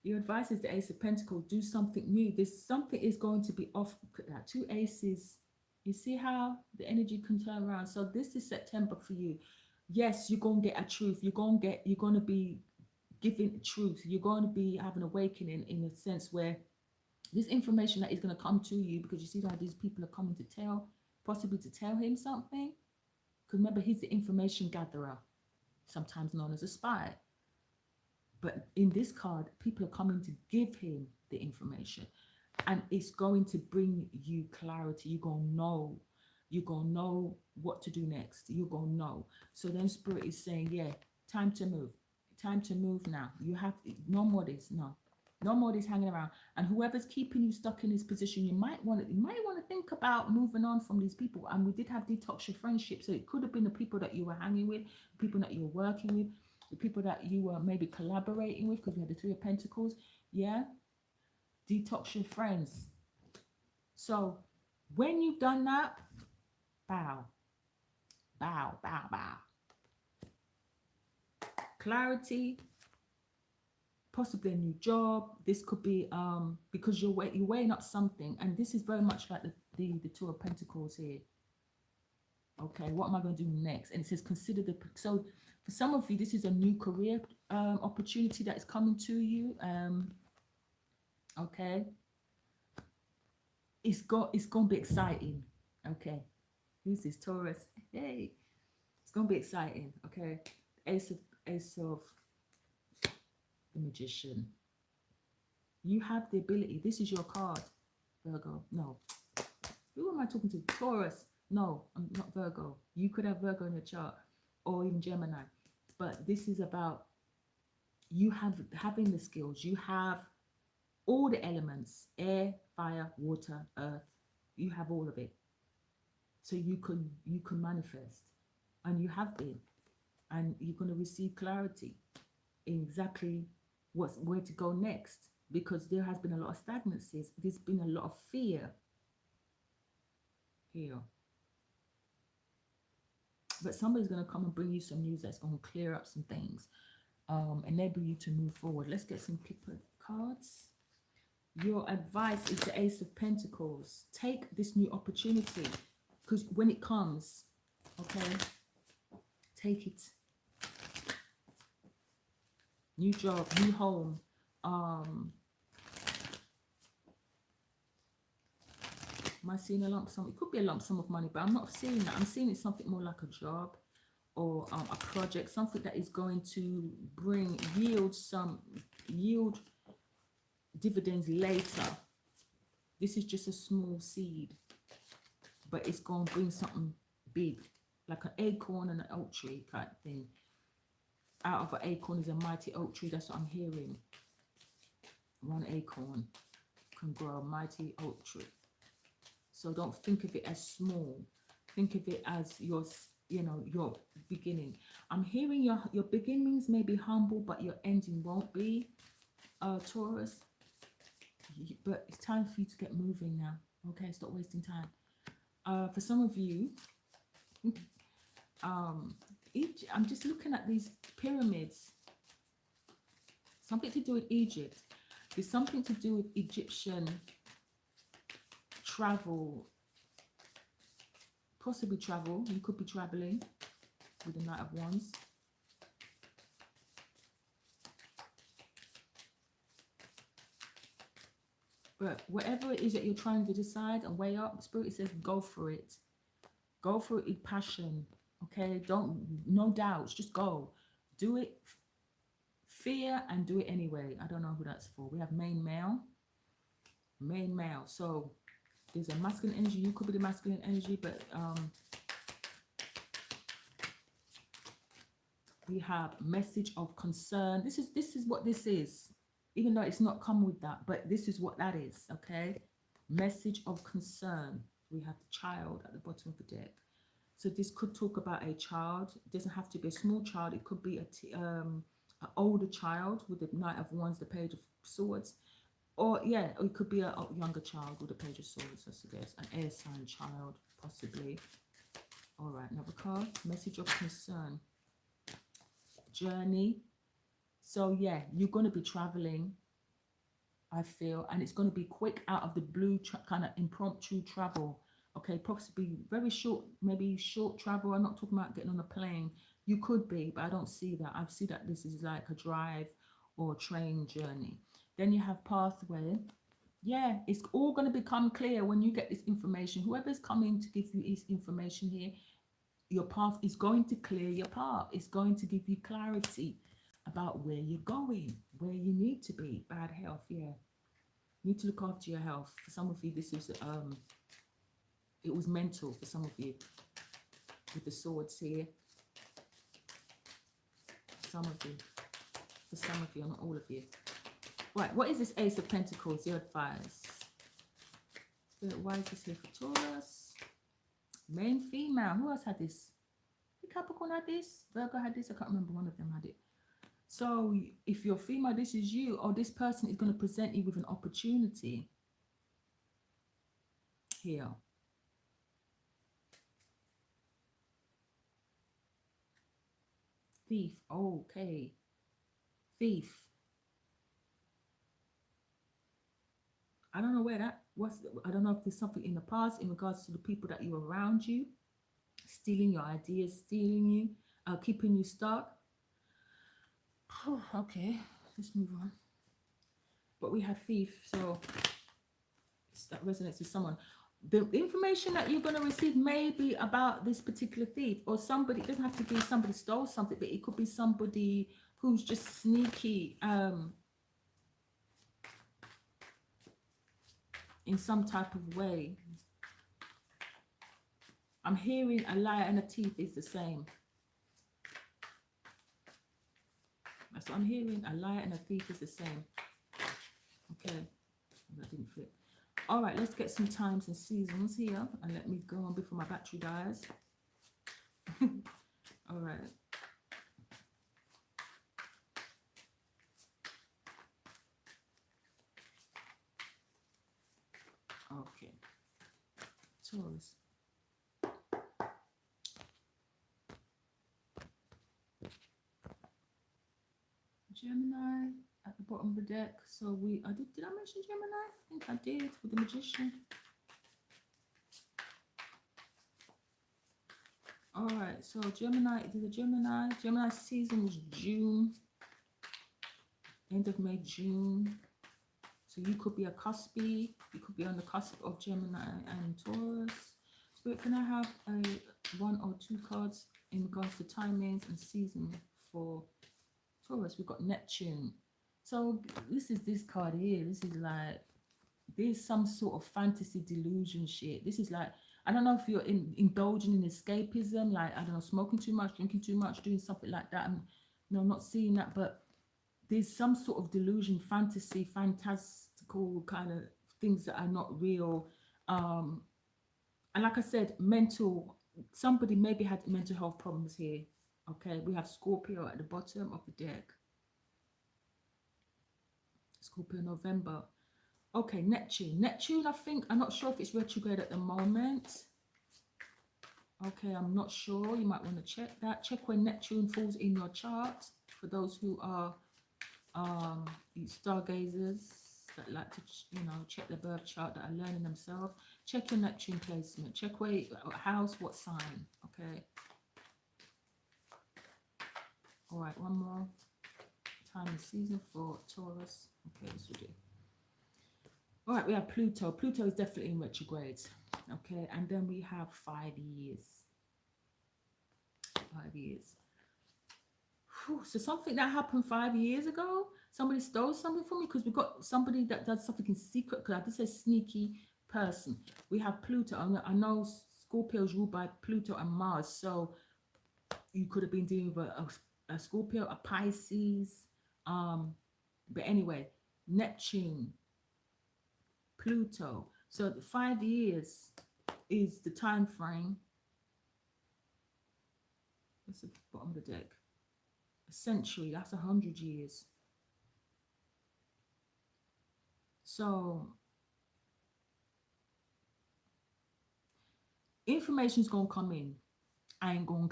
Your advice is the Ace of Pentacles. Do something new. This something is going to be off. Look at that. 2 aces. You see how the energy can turn around. So this is September for you. Yes, you're going to get a truth. You're going to be giving truth. You're going to be having awakening in a sense where this information that is going to come to you, because you see how these people are coming to possibly to tell him something. Because remember, he's the information gatherer, sometimes known as a spy. But in this card, people are coming to give him the information, and it's going to bring you clarity. You're going to know. You're going to know what to do next. You're going to know. So then Spirit is saying, yeah, time to move. Time to move now. You have no more this. No more this hanging around. And whoever's keeping you stuck in this position, you might want to think about moving on from these people. And we did have detox your friendship. So it could have been the people that you were hanging with, the people that you were working with, the people that you were maybe collaborating with, because we had the 3 of Pentacles. Yeah. Detox your friends. So when you've done that, bow. Bow, bow, bow. Clarity. Possibly a new job. This could be because you're weighing up something, and this is very much like the 2 of Pentacles here. Okay, what am I going to do next? And it says consider the. So for some of you, this is a new career opportunity that is coming to you. Okay, it's going to be exciting. Okay, who's this? Taurus. Hey, it's going to be exciting. Okay, Ace of the Magician. You have the ability. This is your card, Virgo. No. Who am I talking to? Taurus. No, I'm not Virgo. You could have Virgo in your chart, or even Gemini. But this is about you having the skills. You have all the elements: air, fire, water, earth. You have all of it. So you can manifest, and you have been, and you're going to receive clarity in exactly where to go next, because there has been a lot of stagnancies. There's been a lot of fear here, but somebody's going to come and bring you some news that's going to clear up some things, enable you to move forward. Let's get some cards. Your advice is the Ace of Pentacles. Take this new opportunity, because when it comes, okay, take it. New job, new home. Am I seeing a lump sum? It could be a lump sum of money, but I'm not seeing that. I'm seeing it's something more like a job or a project, something that is going to yield dividends later. This is just a small seed, but it's going to bring something big, like an acorn and an oak tree kind of thing. Out of an acorn is a mighty oak tree. That's what I'm hearing. One acorn can grow a mighty oak tree. So don't think of it as small. Think of it as your beginning. I'm hearing your beginnings may be humble, but your ending won't be, Taurus. But it's time for you to get moving now. Okay, stop wasting time. For some of you, I'm just looking at these pyramids. Something to do with Egypt. There's something to do with Egyptian travel, possibly travel. You could be traveling with the Knight of Wands. But whatever it is that you're trying to decide and weigh up, Spirit says go for it. Go for it with passion. Okay, no doubts, just go. Do it, fear, and do it anyway. I don't know who that's for. We have main male. So there's a masculine energy. You could be the masculine energy, but we have message of concern. This is what this is, even though it's not come with that, but this is what that is. Okay, message of concern. We have the child at the bottom of the deck. So this could talk about a child. It doesn't have to be a small child. It could be an older child with the Knight of Wands, the Page of Swords. Or yeah, or it could be a younger child with the Page of Swords, I suggest. An air sign child, possibly. All right, another card. Message of concern. Journey. So yeah, you're going to be traveling, I feel. And it's going to be quick, out of the blue, kind of impromptu travel. Okay, possibly very short, maybe short travel. I'm not talking about getting on a plane. You could be, but I don't see that. I see that this is like a drive or train journey. Then you have pathway. Yeah, it's all going to become clear when you get this information. Whoever's coming to give you this information here, your path is going to clear your path. It's going to give you clarity about where you're going, where you need to be. Bad health, yeah. You need to look after your health. For some of you, this is it was mental for some of you with the swords here. Some of you, for some of you, not all of you. Right, what is this Ace of Pentacles? Your advice. Spirit, why is this here for Taurus? Main female. Who else had this? Capricorn had this. Virgo had this. I can't remember. One of them had it. So if you're female, this is you, or this person is going to present you with an opportunity here. Thief. Okay. Thief. I don't know where that was. I don't know if there's something in the past in regards to the people that you around you, stealing your ideas, stealing you, keeping you stuck. Okay, let's move on. But we have thief, so that resonates with someone. The information that you're going to receive may be about this particular thief, or somebody. It doesn't have to be somebody stole something, but it could be somebody who's just sneaky in some type of way. I'm hearing a liar and a thief is the same. That's what I'm hearing. A liar and a thief is the same. Okay, that didn't fit. All right, let's get some times and seasons here, and let me go on before my battery dies. All right. Okay. Taurus. Gemini at the bottom of the deck. So did I mention Gemini? I think I did with the Magician. All right, so Gemini, Gemini season was June, end of May, June. So you could be a cuspy, you could be on the cusp of Gemini and Taurus. Spirit, can I have a 1 or 2 cards in regards to timings and season for Taurus? We've got Neptune. So this is this card here. This is like, there's some sort of fantasy delusion shit. This is like, I don't know if you're indulging in escapism, like, I don't know, smoking too much, drinking too much, doing something like that. And no, I'm not seeing that, but there's some sort of delusion, fantasy, fantastical kind of things that are not real. And like I said, somebody maybe had mental health problems here. Okay, we have Scorpio at the bottom of the deck. Scorpio, November. Okay, Neptune. Neptune, I think, I'm not sure if it's retrograde at the moment. Okay, I'm not sure. You might want to check that. Check where Neptune falls in your chart. For those who are stargazers that like to, check their birth chart, that are learning themselves. Check your Neptune placement. Check where house, what sign. Okay. All right, one more time and season for Taurus. Okay, this will do. All right, we have Pluto. Pluto is definitely in retrograde. Okay, and then we have 5 years. 5 years. Whew, so something that happened 5 years ago, somebody stole something from me, because we've got somebody that does something in secret, because I just say sneaky person. We have Pluto. I know Scorpio is ruled by Pluto and Mars, so you could have been dealing with a Scorpio, a Pisces, but anyway, Neptune, Pluto. So the 5 years is the time frame. That's the bottom of the deck. A century, that's 100 years. So information's gonna come in. I ain't gonna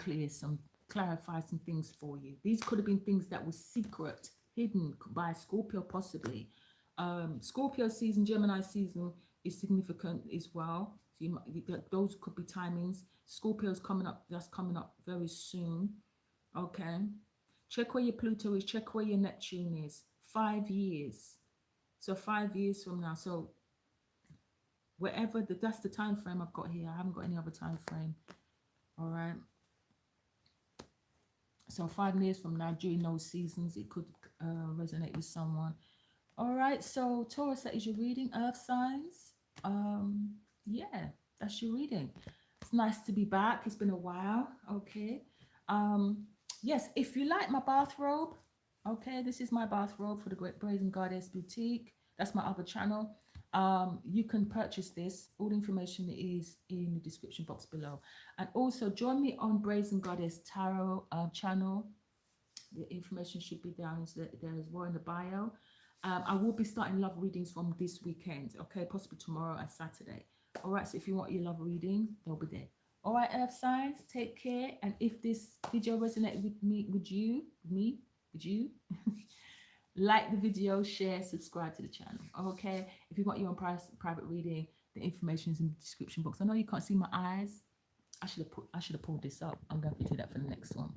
clarify some things for you. These could have been things that were secret, hidden by Scorpio possibly. Scorpio season, Gemini season is significant as well. So those could be timings. Scorpio's coming up, that's coming up very soon. Okay. Check where your Pluto is, check where your Neptune is. 5 years. So 5 years from now. So wherever that's the time frame I've got here. I haven't got any other time frame. All right. So 5 years from now, during those seasons, it could resonate with someone. All right. So Taurus, that is your reading. Earth signs. Yeah, that's your reading. It's nice to be back. It's been a while. Okay. Yes, if you like my bathrobe, okay, this is my bathrobe for the Great Brazen Goddess Boutique. That's my other channel. You can purchase this. All the information is in the description box below. And also join me on Brazen Goddess Tarot channel. The information should be down there as well in the bio. I will be starting love readings from this weekend, okay, possibly tomorrow and Saturday. All right, so if you want your love reading, they'll be there. All right, earth signs, take care. And if this video resonated with you, like the video, share, subscribe to the channel. Okay, if you want your own private reading, the information is in the description box. I know you can't see my eyes. I should have pulled this up. I'm going to do that for the next one.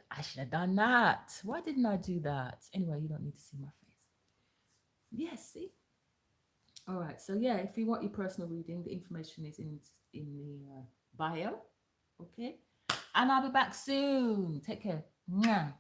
I should have done that. Why didn't I do that? Anyway, you don't need to see my face. Yes, see. All right, so yeah, if you want your personal reading, the information is in the bio. Okay, and I'll be back soon. Take care. Mwah.